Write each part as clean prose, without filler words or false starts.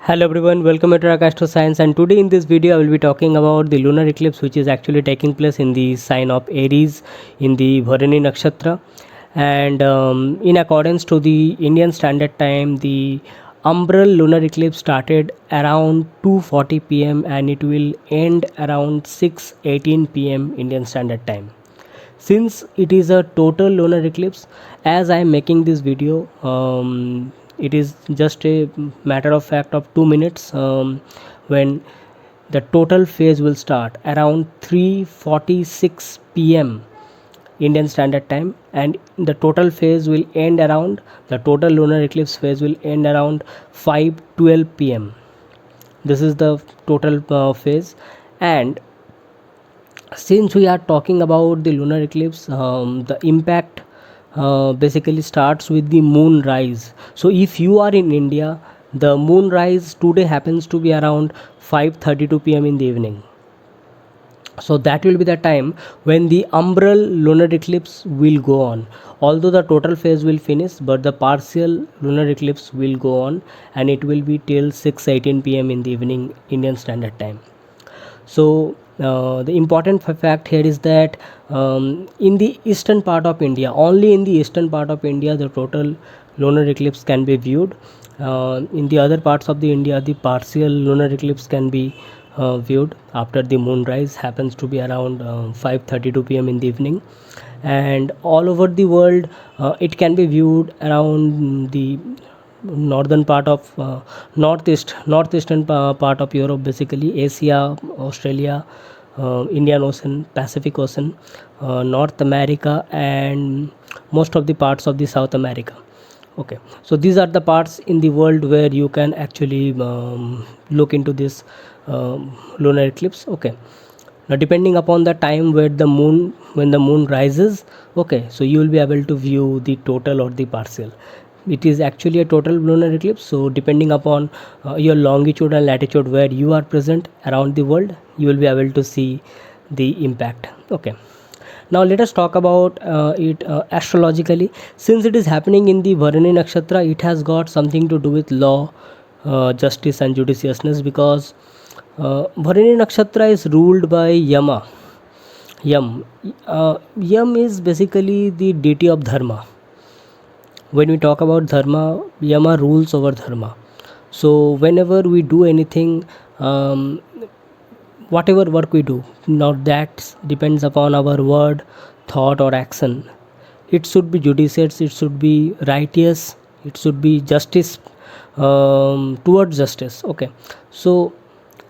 Hello everyone, welcome to Arka Astro Science, and today in this video I will be talking about the lunar eclipse which is actually taking place in the sign of Aries in the Bharani Nakshatra. And in accordance to the Indian Standard Time, the umbral lunar eclipse started around 2:40 p.m. and it will end around 6:18 p.m. Indian Standard Time. Since it is a total lunar eclipse, as I am making this video, it is just a matter of fact of 2 minutes when the total phase will start around 3:46 p.m. Indian Standard Time, and the total phase will end around, the total lunar eclipse phase will end around 5:12 p.m. This is the total phase. And since we are talking about the lunar eclipse, the impact basically starts with the moon rise. So if you are in India, the moon rise today happens to be around 5:32 p.m. in the evening. So that will be the time when the umbral lunar eclipse will go on. Although the total phase will finish, but the partial lunar eclipse will go on, and it will be till 6:18 p.m. in the evening Indian Standard Time. So the important fact here is that in the eastern part of India, only in the eastern part of India, the total lunar eclipse can be viewed. In the other parts of the India, the partial lunar eclipse can be viewed after the moon rise happens to be around 5:32 p.m. in the evening. And all over the world, it can be viewed around the northern part of northeastern part of Europe, basically Asia, Australia, Indian Ocean, Pacific Ocean, North America, and most of the parts of the South America. Okay, so these are the parts in the world where you can actually look into this lunar eclipse. Okay, now depending upon the time when the moon rises, okay, so you will be able to view the total or the partial. It is actually a total lunar eclipse, so depending upon your longitude and latitude where you are present around the world, you will be able to see the impact. Okay, now let us talk about it astrologically. Since it is happening in the Bharani Nakshatra, it has got something to do with law, justice and judiciousness, because Bharani Nakshatra is ruled by Yama. Yam is basically the deity of dharma. When we talk about dharma, Yama rules over dharma. So whenever we do anything, whatever work we do, now that depends upon our word, thought or action. It should be judicious, it should be righteous, it should be justice, towards justice. Okay, so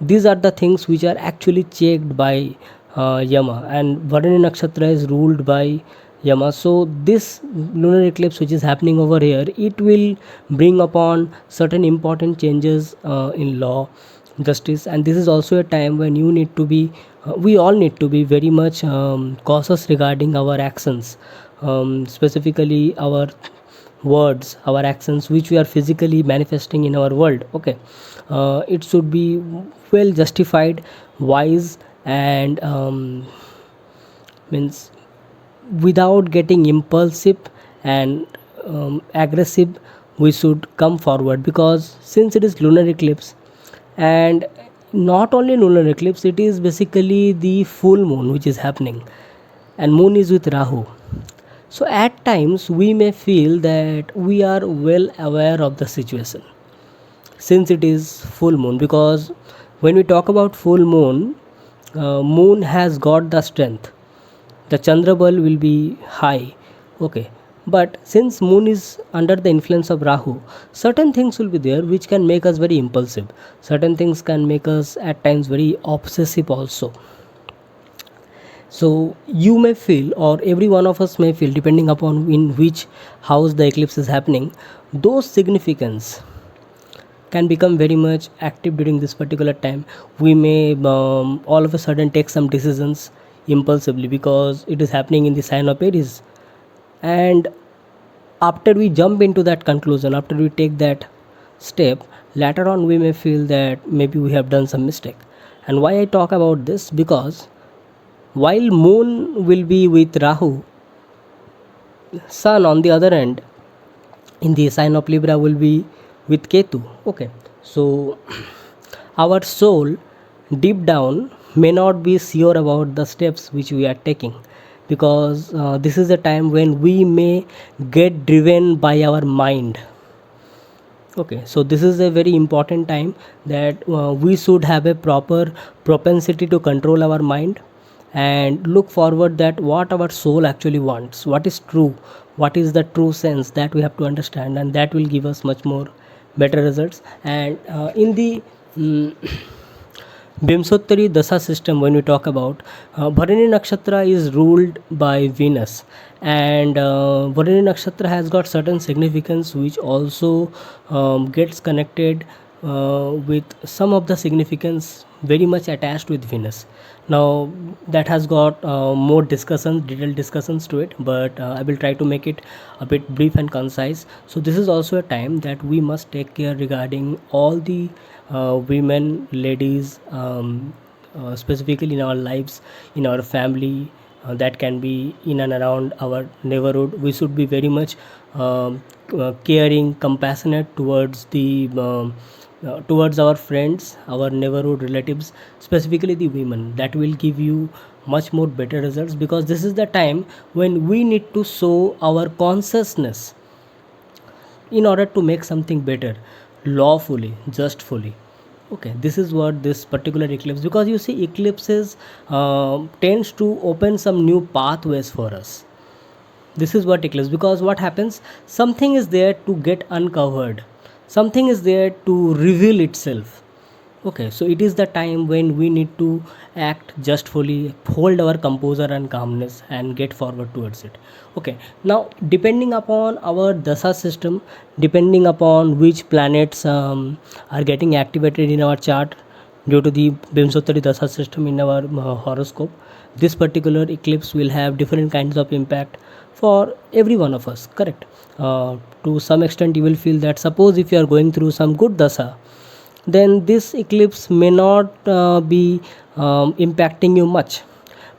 these are the things which are actually checked by Yama, and Bharani Nakshatra is ruled by Yama. So this lunar eclipse which is happening over here, it will bring upon certain important changes in law, justice, and this is also a time when you need to be we all need to be very much cautious regarding our actions, specifically our words, our actions which we are physically manifesting in our world. Okay, it should be well justified, wise, and means without getting impulsive and aggressive. We should come forward, because since it is lunar eclipse, and not only lunar eclipse, it is basically the full moon which is happening, and moon is with Rahu. So at times we may feel that we are well aware of the situation since it is full moon, because when we talk about full moon, moon has got the strength, the Chandra ball will be high. Okay, but since moon is under the influence of Rahu, certain things will be there which can make us very impulsive, certain things can make us at times very obsessive also. So you may feel, or every one of us may feel, depending upon in which house the eclipse is happening, those significance can become very much active during this particular time. We may all of a sudden take some decisions impulsively because it is happening in the sign of Aries, and after we jump into that conclusion, after we take that step, later on we may feel that maybe we have done some mistake. And why I talk about this, because while moon will be with Rahu, sun on the other end in the sign of Libra will be with Ketu. Okay, So our soul deep down may not be sure about the steps which we are taking, because this is a time when we may get driven by our mind. Okay, so this is a very important time that we should have a proper propensity to control our mind and look forward that what our soul actually wants, what is true, what is the true sense, that we have to understand, and that will give us much more better results. And in the mm, Bimsottari Dasa system, when we talk about Bharani Nakshatra is ruled by Venus, and Bharani Nakshatra has got certain significance which also gets connected with some of the significance very much attached with Venus. Now that has got more discussions, detailed discussions to it, but I will try to make it a bit brief and concise. So this is also a time that we must take care regarding all the women, ladies, specifically in our lives, in our family, that can be in and around our neighborhood. We should be very much caring, compassionate towards the towards our friends, our neighborhood relatives, specifically the women. That will give you much more better results, because this is the time when we need to show our consciousness in order to make something better, lawfully, justfully. Okay, this is what this particular eclipse, because you see eclipses tends to open some new pathways for us. This is what eclipse, because what happens, something is there to get uncovered, something is there to reveal itself. Okay, so it is the time when we need to act justfully, hold our composure and calmness, and get forward towards it. Okay, now depending upon our dasa system, depending upon which planets are getting activated in our chart due to the Bimsottari dasa system in our horoscope, this particular eclipse will have different kinds of impact for every one of us. Correct. To some extent, you will feel that suppose if you are going through some good dasa, then this eclipse may not be impacting you much.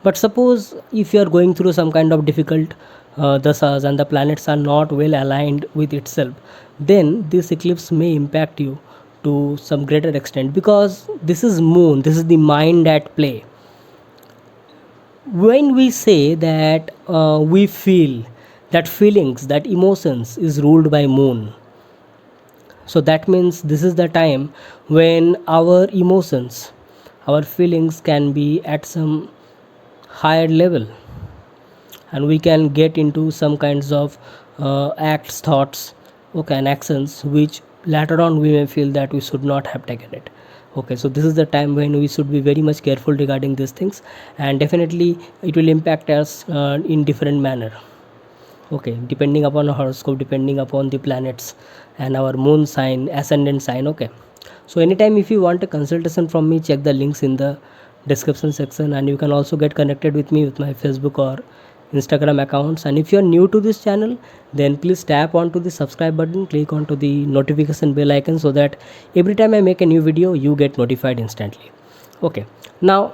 But suppose if you are going through some kind of difficult dasas and the planets are not well aligned with itself, then this eclipse may impact you to some greater extent, because this is moon, this is the mind at play. When we say that we feel, that feelings, that emotions is ruled by moon, so that means this is the time when our emotions, our feelings can be at some higher level, and we can get into some kinds of acts, thoughts, okay, and actions which later on we may feel that we should not have taken it. Okay, so this is the time when we should be very much careful regarding these things, and definitely it will impact us in different manner. Okay, depending upon our horoscope, depending upon the planets and our moon sign, ascendant sign. Okay, so anytime if you want a consultation from me, check the links in the description section, and you can also get connected with me with my Facebook or Instagram accounts. And if you are new to this channel, then please tap onto the subscribe button, click onto the notification bell icon, so that every time I make a new video you get notified instantly. Okay, now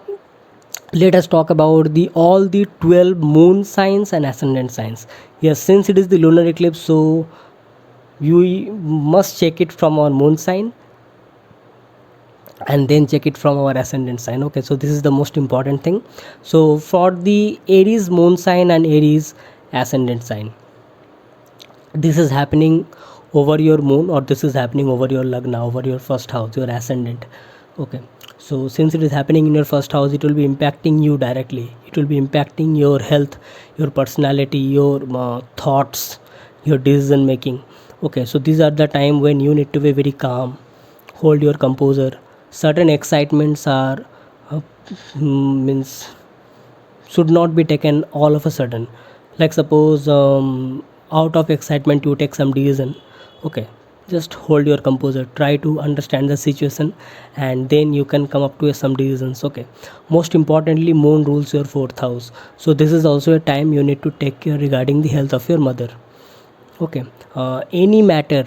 let us talk about the all the 12 moon signs and ascendant signs. Yes, since it is the lunar eclipse, so you must check it from our moon sign and then check it from our ascendant sign. Okay, so this is the most important thing. So for the Aries moon sign and Aries ascendant sign, this is happening over your moon, or this is happening over your lagna, over your first house, your ascendant. Okay, so since it is happening in your first house, it will be impacting you directly. It will be impacting your health, your personality, your thoughts, your decision making. Okay, so these are the time when you need to be very calm, hold your composure. Certain excitements are means should not be taken all of a sudden. Like suppose out of excitement you take some decision. Okay, just hold your composure, try to understand the situation, and then you can come up to some decisions. Okay, most importantly, moon rules your fourth house, so this is also a time you need to take care regarding the health of your mother. Okay, any matter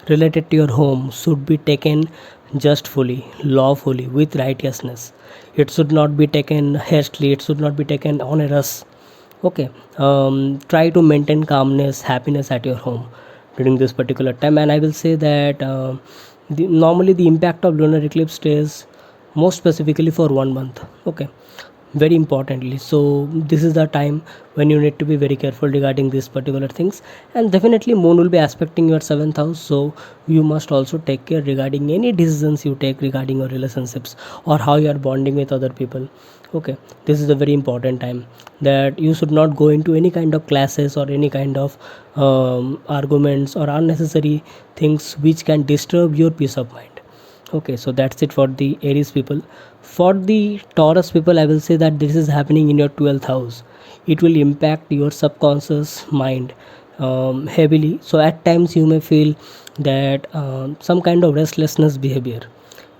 related to your home should be taken justfully, lawfully, with righteousness. It should not be taken hastily, it should not be taken on a rush. Okay, try to maintain calmness, happiness at your home during this particular time. And I will say that Normally the impact of lunar eclipse stays most specifically for 1 month. Okay, very importantly, so this is the time when you need to be very careful regarding these particular things. And definitely moon will be aspecting your 7th house, so you must also take care regarding any decisions you take regarding your relationships or how you are bonding with other people. Okay, this is a very important time that you should not go into any kind of classes or any kind of arguments or unnecessary things which can disturb your peace of mind. Okay, so that's it for the Aries people. For the Taurus people, I will say that this is happening in your 12th house. It will impact your subconscious mind heavily. So at times you may feel that some kind of restlessness behavior.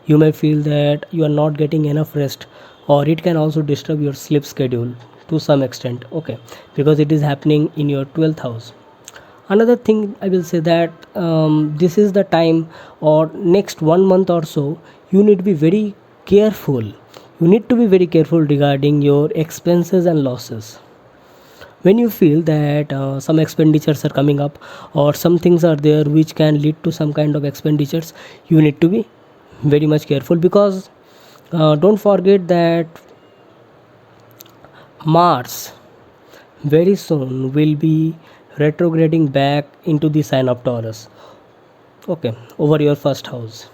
You may feel that you are not getting enough rest, or it can also disturb your sleep schedule to some extent. Okay, because it is happening in your 12th house. Another thing I will say that this is the time, or next 1 month or so, you need to be very careful. You need to be very careful regarding your expenses and losses. When you feel that some expenditures are coming up or some things are there which can lead to some kind of expenditures, you need to be very much careful, because don't forget that Mars very soon will be retrograding back into the sign of Taurus. Okay, over your first house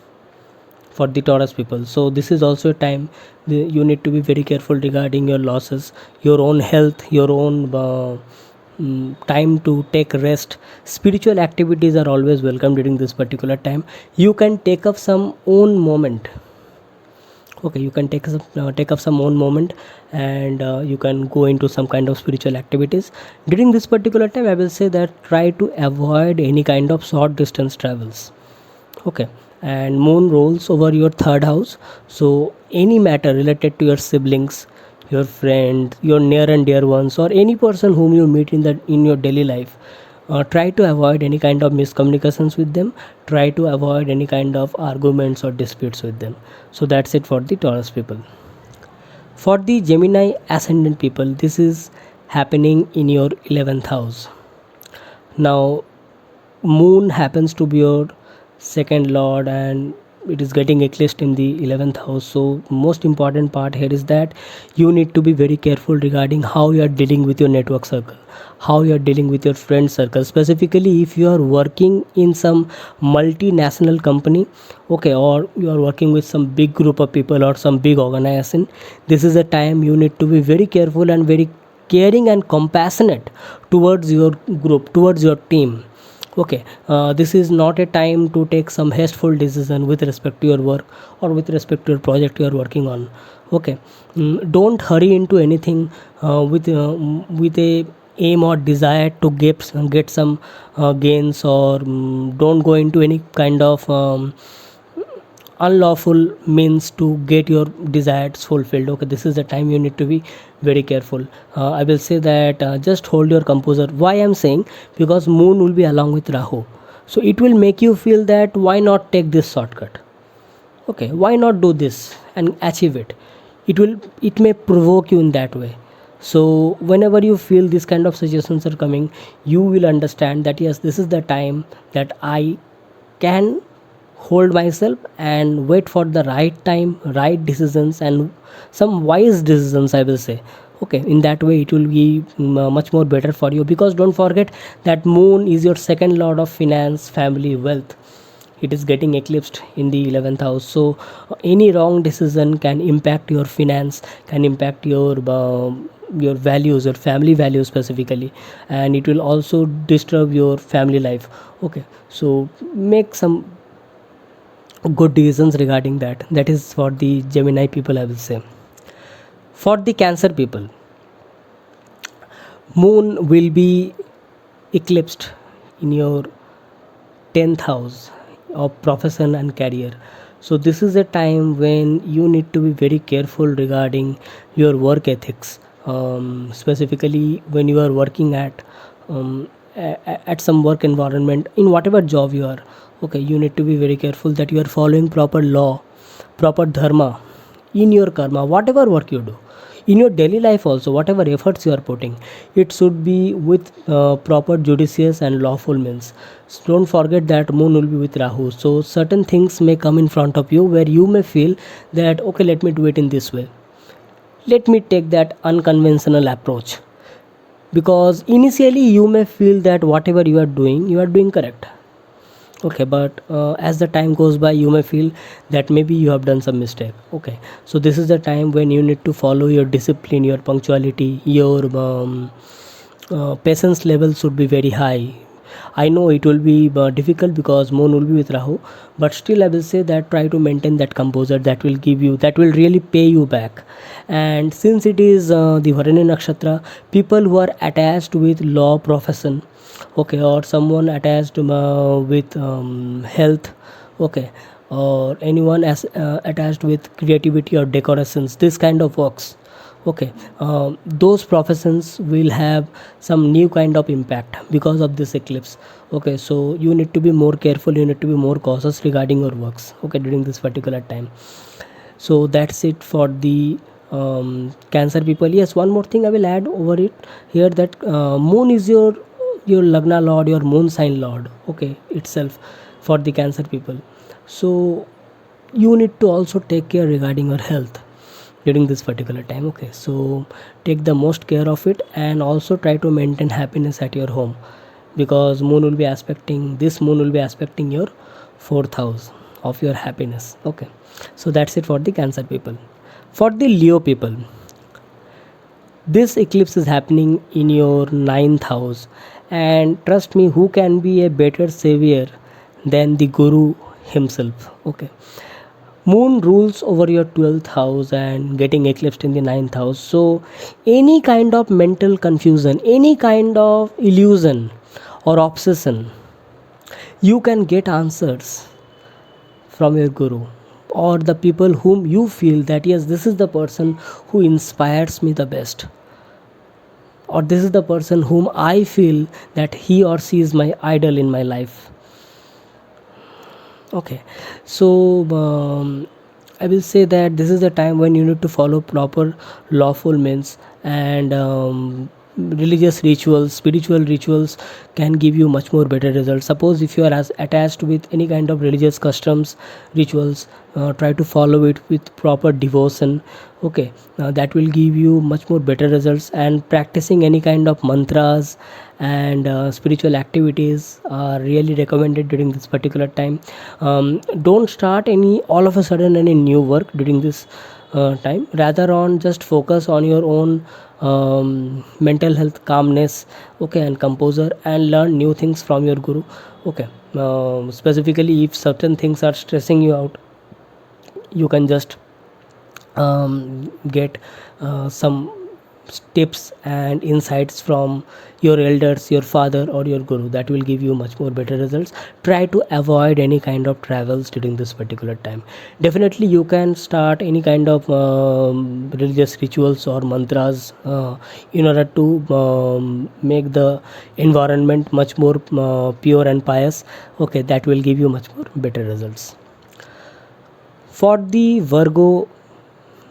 for the Taurus people. So this is also a time you need to be very careful regarding your losses, your own health, your own time to take rest. Spiritual activities are always welcome during this particular time. You can take up some own moment. Okay, you can take up some own moment, and you can go into some kind of spiritual activities during this particular time. I will say that try to avoid any kind of short distance travels. Okay, and moon rolls over your 3rd house, so any matter related to your siblings, your friend, your near and dear ones, or any person whom you meet in your daily life, try to avoid any kind of miscommunications with them. Try to avoid any kind of arguments or disputes with them. So that's it for the Taurus people. For the Gemini ascendant people, this is happening in your 11th house. Now moon happens to be your second lord, and it is getting eclipsed in the 11th house. So most important part here is that you need to be very careful regarding how you are dealing with your network circle, how you are dealing with your friend circle, specifically if you are working in some multinational company. Okay, or you are working with some big group of people or some big organization. This is a time you need to be very careful and very caring and compassionate towards your group, towards your team. Okay, this is not a time to take some hasteful decision with respect to your work or with respect to your project you are working on. Okay, don't hurry into anything with a aim or desire to get some gains, or don't go into any kind of unlawful means to get your desires fulfilled. Okay, this is the time you need to be very careful. I will say that just hold your composure. Why I'm saying, because moon will be along with Rahu, so it will make you feel that why not take this shortcut. Okay, why not do this and achieve it. It may provoke you in that way. So whenever you feel this kind of suggestions are coming, you will understand that yes, this is the time that I can hold myself and wait for the right time, right decisions, and some wise decisions, I will say. Okay, in that way it will be much more better for you, because don't forget that moon is your second lord of finance, family, wealth. It is getting eclipsed in the 11th house, so any wrong decision can impact your finance, can impact your values, your family values specifically, and it will also disturb your family life. Okay, so make some good decisions regarding that. That is for the Gemini people, I will say. For the Cancer people, moon will be eclipsed in your 10th house of profession and career. So this is a time when you need to be very careful regarding your work ethics, specifically when you are working at some work environment, in whatever job you are. Okay, you need to be very careful that you are following proper law, proper dharma in your karma, whatever work you do. in your daily life also, whatever efforts you are putting, it should be with proper judicious and lawful means. So don't forget that moon will be with Rahu, so certain things may come in front of you where you may feel that okay, let me do it in this way, let me take that unconventional approach, because initially you may feel that whatever you are doing correct. Okay, but as the time goes by, you may feel that maybe you have done some mistake. Okay, so this is the time when you need to follow your discipline, your punctuality, your patience level should be very high. I know it will be difficult because moon will be with Rahu, but still I will say that try to maintain that composure, that will give you, that will really pay you back. And since it is the Bharani Nakshatra, people who are attached with law profession, okay, or someone attached with health, okay, or anyone as attached with creativity or decorations, this kind of works, okay, those professions will have some new kind of impact because of this eclipse. Okay, so you need to be more careful, you need to be more cautious regarding your works, okay, during this particular time. So that's it for the Cancer people. Yes, one more thing I will add over it here, that moon is your lagna lord, your moon sign lord, okay, itself, for the Cancer people. So you need to also take care regarding your health during this particular time. Okay, so take the most care of it, and also try to maintain happiness at your home, because moon will be aspecting, this moon will be aspecting your fourth house of your happiness. Okay, so that's it for the Cancer people. For the Leo people, this eclipse is happening in your ninth house, and trust me, who can be a better savior than the Guru himself? Okay, moon rules over your 12th house and getting eclipsed in the ninth house. So any kind of mental confusion, any kind of illusion or obsession, you can get answers from your guru, or the people whom you feel that yes, this is the person who inspires me the best, or this is the person whom I feel that he or she is my idol in my life. Okay, so I will say that this is the time when you need to follow proper lawful means, and religious rituals, spiritual rituals can give you much more better results. Suppose if you are as attached with any kind of religious customs, rituals, try to follow it with proper devotion. Okay, that will give you much more better results. And practicing any kind of mantras and spiritual activities are really recommended during this particular time. Don't start any all of a sudden any new work during this time, rather on just focus on your own mental health, calmness, okay, and composure, and learn new things from your guru. Okay, specifically if certain things are stressing you out, you can just get some tips and insights from your elders, your father or your guru. That will give you much more better results. Try to avoid any kind of travels during this particular time. Definitely you can start any kind of religious rituals or mantras in order to make the environment much more pure and pious. Okay, that will give you much more better results. For the Virgo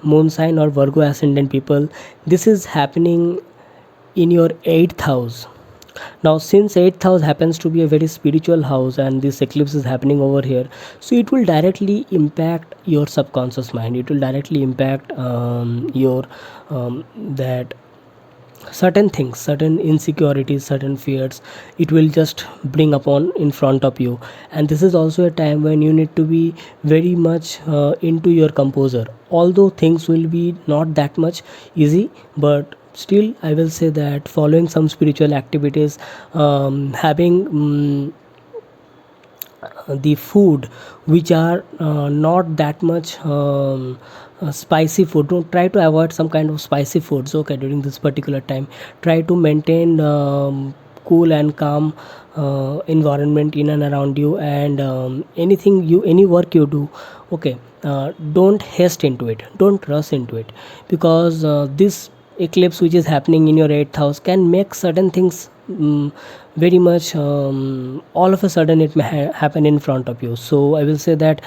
moon sign or Virgo ascendant people, this is happening in your 8th house. Now since 8th house happens to be a very spiritual house and this eclipse is happening over here, so it will directly impact your subconscious mind, it will directly impact your that certain things, certain insecurities, certain fears, it will just bring upon in front of you. And this is also a time when you need to be very much into your composure, although things will be not that much easy, but still I will say that following some spiritual activities, having the food which are not that much spicy food, don't try to avoid some kind of spicy foods. Okay, during this particular time, try to maintain cool and calm environment in and around you, and any work you do, okay, don't haste into it, don't rush into it, because this eclipse which is happening in your 8th house can make certain things very much all of a sudden it may happen in front of you. So I will say that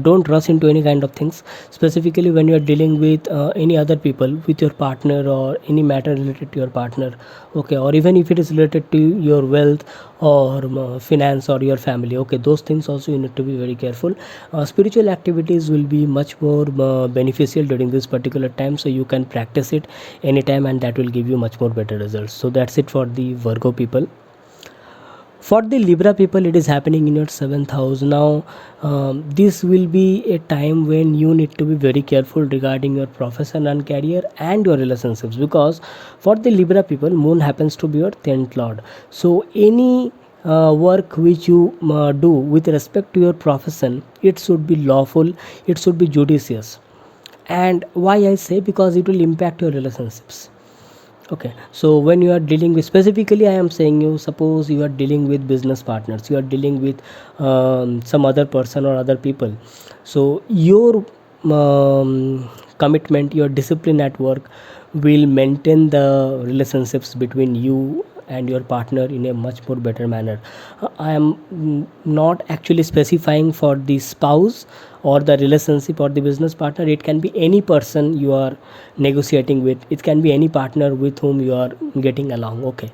don't rush into any kind of things, specifically when you are dealing with any other people, with your partner or any matter related to your partner, okay, or even if it is related to your wealth or finance or your family, okay, those things also you need to be very careful. Spiritual activities will be much more beneficial during this particular time, so you can practice it anytime and that will give you much more better results. So that's it for the Virgo people. For the Libra people, it is happening in your 7th house. Now this will be a time when you need to be very careful regarding your profession and career and your relationships, because for the Libra people, moon happens to be your 10th lord. So any work which you do with respect to your profession, it should be lawful, it should be judicious. And why I say, because it will impact your relationships. Okay, so when you are dealing with, specifically I am saying, you suppose you are dealing with business partners, you are dealing with some other person or other people, so your commitment, your discipline at work will maintain the relationships between you and your partner in a much more better manner. I am not actually specifying for the spouse or the relationship or the business partner. It can be any person you are negotiating with, it can be any partner with whom you are getting along, okay.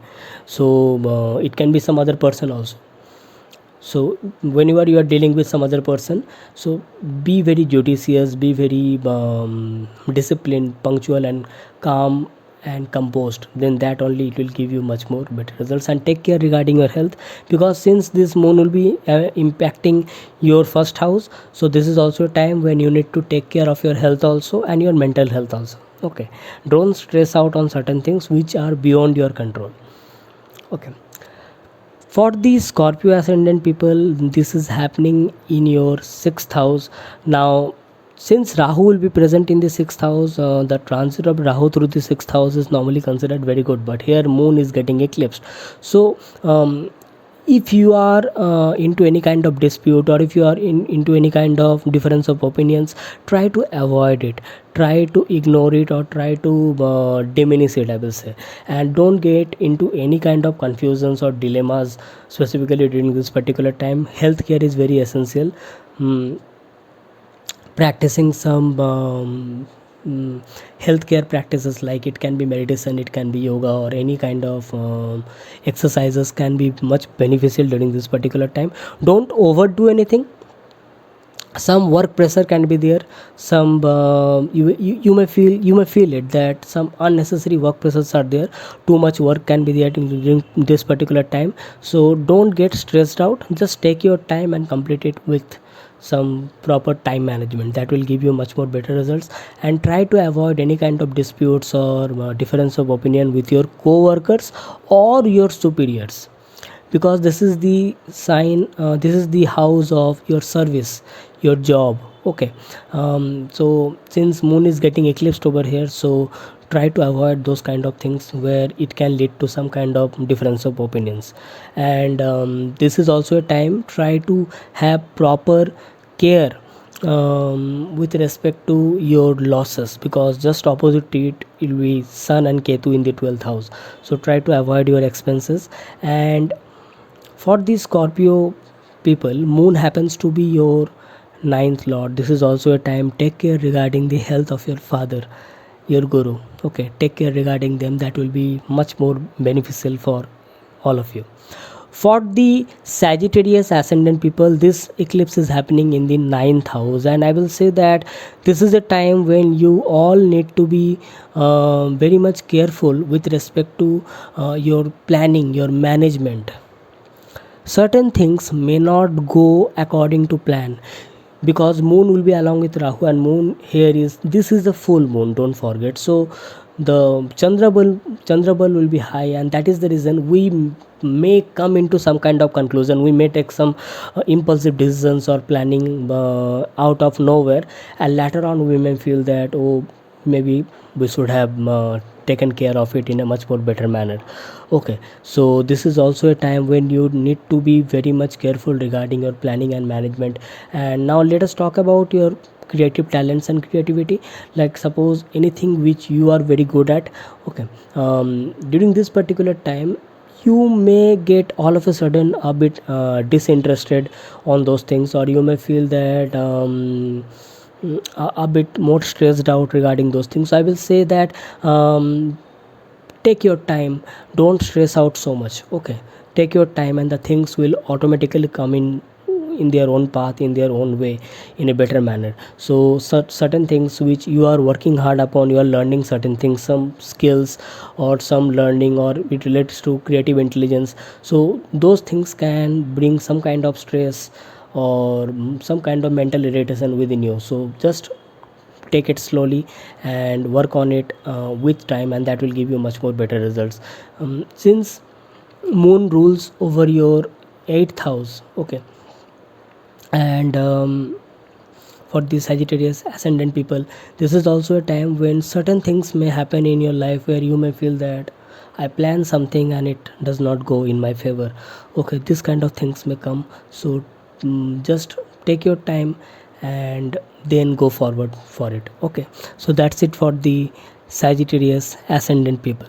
So it can be some other person also. So whenever you are dealing with some other person, so be very judicious, be very disciplined, punctual and calm and composed, then that only it will give you much more better results. And take care regarding your health, because since this moon will be impacting your first house, so this is also a time when you need to take care of your health also and your mental health also, okay. Don't stress out on certain things which are beyond your control, okay. For the Scorpio ascendant people, this is happening in your 6th house. Now since Rahu will be present in the 6th house, the transit of Rahu through the 6th house is normally considered very good, but here moon is getting eclipsed. So if you are into any kind of dispute, or if you are into any kind of difference of opinions, try to avoid it, try to ignore it, or try to diminish it, I will say. And don't get into any kind of confusions or dilemmas, specifically during this particular time. Healthcare is very essential. Practicing some healthcare practices, like it can be meditation, it can be yoga, or any kind of exercises can be much beneficial during this particular time. Don't overdo anything. Some work pressure can be there, some you may feel it that some unnecessary work pressures are there, too much work can be there during this particular time. So don't get stressed out, just take your time and complete it with some proper time management. That will give you much more better results. And try to avoid any kind of disputes or difference of opinion with your co-workers or your superiors, because this is the sign, this is the house of your service, your job, okay. So since moon is getting eclipsed over here, so try to avoid those kind of things where it can lead to some kind of difference of opinions. And this is also a time, try to have proper care with respect to your losses, because just opposite to it will be sun and ketu in the 12th house. So try to avoid your expenses. And for the Scorpio people, moon happens to be your 9th lord. This is also a time, take care regarding the health of your father, your guru, okay. Take care regarding them, that will be much more beneficial for all of you. For the Sagittarius ascendant people, this eclipse is happening in the 9th house, and I will say that this is a time when you all need to be very much careful with respect to your planning, your management. Certain things may not go according to plan, because moon will be along with Rahu, and moon here is, this is the full moon, don't forget. So the Chandra bal will be high, and that is the reason we may come into some kind of conclusion, we may take some impulsive decisions or planning out of nowhere, and later on we may feel that, oh, maybe we should have taken care of it in a much more better manner, okay. So this is also a time when you need to be very much careful regarding your planning and management. And now let us talk about your creative talents and creativity, like suppose anything which you are very good at, okay. During this particular time, you may get all of a sudden a bit disinterested on those things, or you may feel that a bit more stressed out regarding those things. So I will say that take your time, don't stress out so much. Okay, take your time and the things will automatically come in their own path, in their own way, in a better manner. So certain things which you are working hard upon, you are learning certain things, some skills or some learning, or it relates to creative intelligence, so those things can bring some kind of stress or some kind of mental irritation within you. So just take it slowly and work on it with time, and that will give you much more better results. Since moon rules over your 8th house, okay, and for the Sagittarius ascendant people, this is also a time when certain things may happen in your life where you may feel that I plan something and it does not go in my favor. Okay, this kind of things may come. So just take your time and then go forward for it. Okay, so that's it for the Sagittarius ascendant people.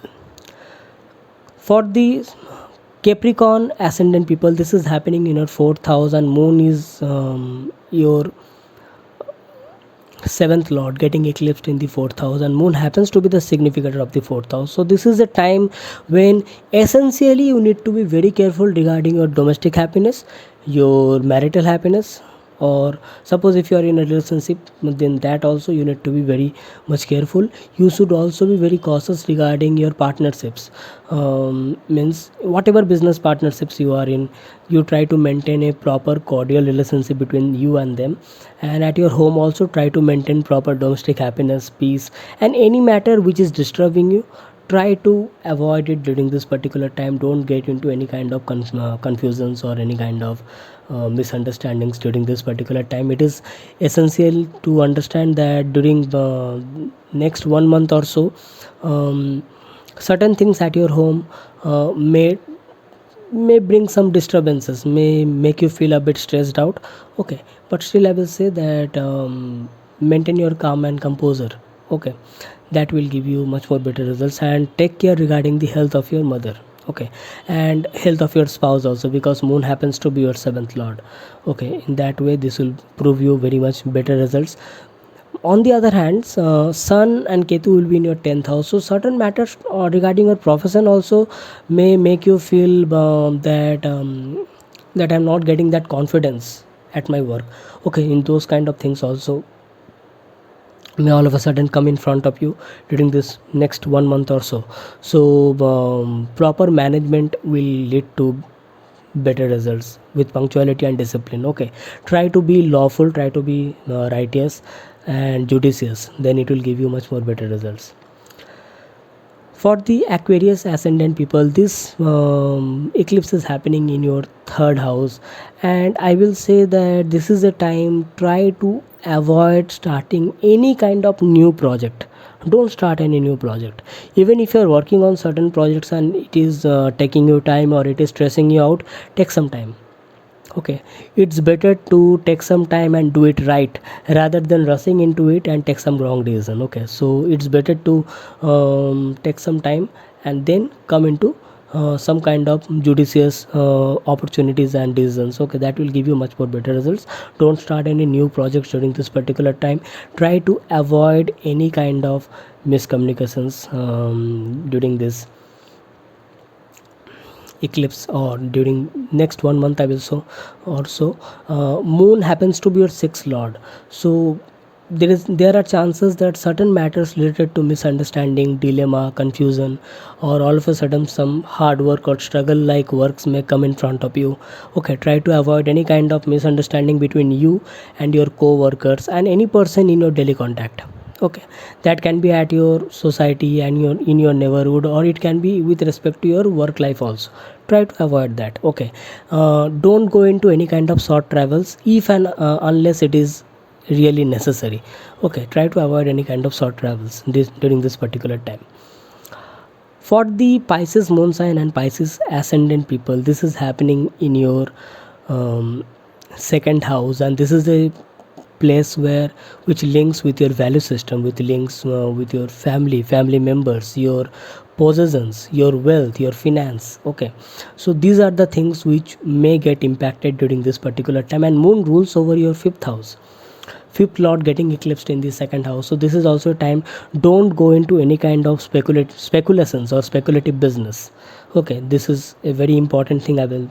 For the Capricorn ascendant people, this is happening in your 4th house, and moon is your 7th lord getting eclipsed in the 4th house, and moon happens to be the significator of the 4th house. So this is a time when essentially you need to be very careful regarding your domestic happiness, your marital happiness, or suppose if you are in a relationship, then that also you need to be very much careful. You should also be very cautious regarding your partnerships. Means whatever business partnerships you are in, you try to maintain a proper cordial relationship between you and them, and at your home also try to maintain proper domestic happiness, peace, and any matter which is disturbing you, try to avoid it during this particular time. Don't get into any kind of confusions or any kind of misunderstandings during this particular time. It is essential to understand that during the next 1 month or so, certain things at your home may bring some disturbances, may make you feel a bit stressed out. Okay, but still I will say that maintain your calm and composure. Okay, that will give you much more better results. And take care regarding the health of your mother, okay, and health of your spouse also, because moon happens to be your 7th lord. Okay, in that way this will prove you very much better results. On the other hand, sun and ketu will be in your 10th house, so certain matters regarding your profession also may make you feel that I'm not getting that confidence at my work. Okay, in those kind of things also may all of a sudden come in front of you during this next 1 month or so. So proper management will lead to better results with punctuality and discipline. Okay, try to be lawful, try to be righteous and judicious, then it will give you much more better results. For the Aquarius ascendant people, this eclipse is happening in your 3rd house, and I will say that this is a time, try to avoid starting any kind of new project. Don't start any new project. Even if you are working on certain projects and it is taking you time or it is stressing you out, take some time. Okay, it's better to take some time and do it right rather than rushing into it and take some wrong decision. Okay, so it's better to take some time and then come into some kind of judicious opportunities and decisions. Okay, that will give you much more better results. Don't start any new projects during this particular time. Try to avoid any kind of miscommunications during this eclipse or during next 1 month. I will so also moon happens to be your 6th lord, so there are chances that certain matters related to misunderstanding, dilemma, confusion, or all of a sudden some hard work or struggle like works may come in front of you. Okay, try to avoid any kind of misunderstanding between you and your co-workers and any person in your daily contact. Okay, that can be at your society and in your neighborhood, or it can be with respect to your work life also. Try to avoid that. Okay, don't go into any kind of short travels if and unless it is really necessary. Okay, try to avoid any kind of short travels during this particular time. For the Pisces moon sign and Pisces ascendant people, this is happening in your 2nd house, and this is a place which links with your value system, with links with your family members, your possessions, your wealth, your finance. Okay, so these are the things which may get impacted during this particular time. And moon rules over your fifth house, fifth lord getting eclipsed in the second house. So this is also a time, don't go into any kind of speculations or speculative business. Okay, this is a very important thing. I will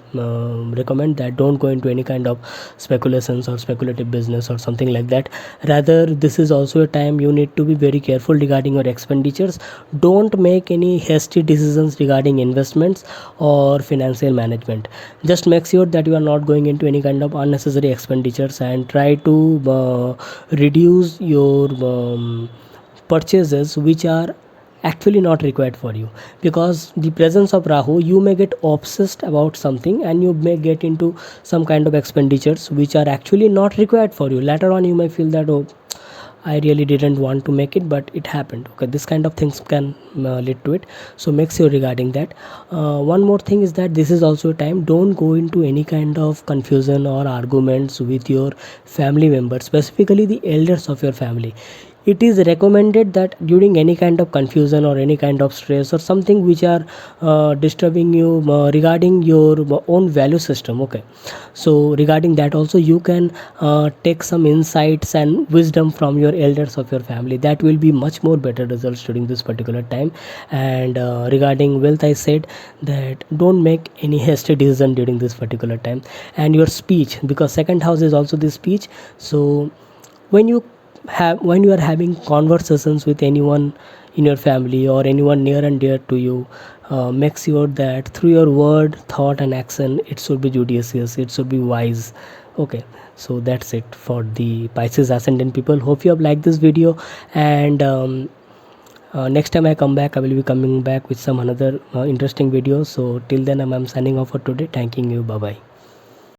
recommend that don't go into any kind of speculations or speculative business or something like that. Rather, this is also a time you need to be very careful regarding your expenditures. Don't make any hasty decisions regarding investments or financial management. Just make sure that you are not going into any kind of unnecessary expenditures, and try to reduce your purchases which are actually not required for you. Because the presence of Rahu, you may get obsessed about something and you may get into some kind of expenditures which are actually not required for you. Later on you may feel that, oh, I really didn't want to make it, but it happened. Okay, this kind of things can lead to it. So make sure regarding that. One more thing is that this is also a time, don't go into any kind of confusion or arguments with your family members, specifically the elders of your family. It is recommended that during any kind of confusion or any kind of stress or something which are disturbing you regarding your own value system. Okay, so regarding that also, you can take some insights and wisdom from your elders of your family. That will be much more better results during this particular time. And regarding wealth, I said that don't make any hasty decision during this particular time. And your speech, because second house is also the speech. So when you are having conversations with anyone in your family or anyone near and dear to you, make sure that through your word, thought and action, it should be judicious, it should be wise. Okay, so that's it for the Pisces ascendant people. Hope you have liked this video. And next time I come back, I will be coming back with some another interesting video. So till then, I'm signing off for today. Thanking you. Bye bye.